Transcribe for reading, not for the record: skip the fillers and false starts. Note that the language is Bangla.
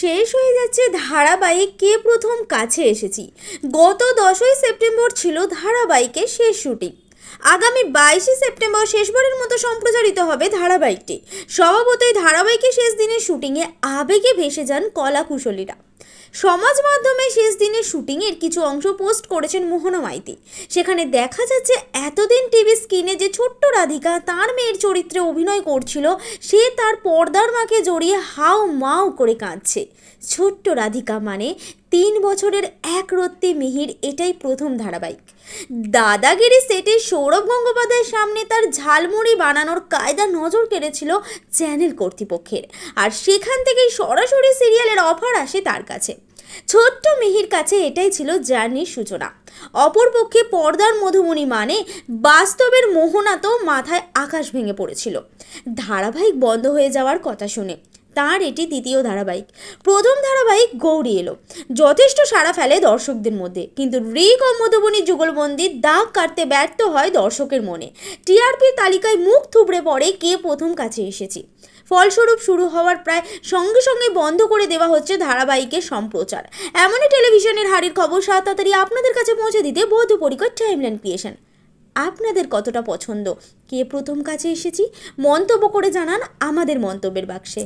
শেষ হয়ে যাচ্ছে ধারাবাহিক কে প্রথম কাছে এসেছি। গত 10ই সেপ্টেম্বর ছিল ধারাবাহিকের শেষ শুটিং। আগামী 22শে সেপ্টেম্বর শেষবারের মতো সম্প্রচারিত হবে ধারাবাহিকটি। স্বভাবতই ধারাবাহিকের শেষ দিনের শুটিংয়ে আবেগে ভেসে যান কলাকুশলীরা। সমাজ মাধ্যমে শেষ দিনের শুটিংয়ের কিছু অংশ পোস্ট করেছেন মোহনা মাইতি। সেখানে দেখা যাচ্ছে এতদিন টিভি স্ক্রিনে যে ছোট্ট রাধিকা তার মেয়ের চরিত্রে অভিনয় করছিল, সে তার পর্দার মাকে জড়িয়ে হাউ মাউ করে কাঁদছে। ছোট্ট রাধিকা মানে 3 বছরের একরত্তি মিহির এটাই প্রথম ধারাবাহিক। দাদাগিরি সেটে সৌরভ গঙ্গোপাধ্যায়ের সামনে তার ঝালমুড়ি বানানোর কায়দা নজর কেড়েছিল চ্যানেল কর্তৃপক্ষের, আর সেখান থেকেই সরাসরি সিরিয়ালের অফার আসে তার কাছে। ছোট্ট মিহির কাছে এটাই ছিল জার্নির সূচনা। অপরপক্ষে পর্দার মধুমণি মানে বাস্তবের মোহনা তো মাথায় আকাশ ভেঙে পড়েছিল ধারাবাহিক বন্ধ হয়ে যাওয়ার কথা শুনে। তার এটি দ্বিতীয় ধারাবাহিক। প্রথম ধারাবাহিক গৌরী এলো, যথেষ্ট সাড়া ফেলে দর্শকদের মধ্যে, কিন্তু রিক ও মধুবনীর যুগলবন্দির দাগ কাটতে ব্যর্থ হয় দর্শকের মনে। টিআরপি তালিকায় মুখ থুবড়ে পড়ে কে প্রথম কাছে এসেছি। ফলস্বরূপ শুরু হওয়ার প্রায় সঙ্গে সঙ্গে বন্ধ করে দেওয়া হচ্ছে ধারাবাহিকের সম্প্রচার। এমনই টেলিভিশনের হারির খবর তাড়াতাড়ি আপনাদের কাছে পৌঁছে দিতে বদ্ধপরিকর টাইমলাইন ক্রিয়েশন। আপনাদের কতটা পছন্দ কে প্রথম কাছে এসেছি মন্তব্য করে জানান আমাদের মন্তব্যের বাক্সে।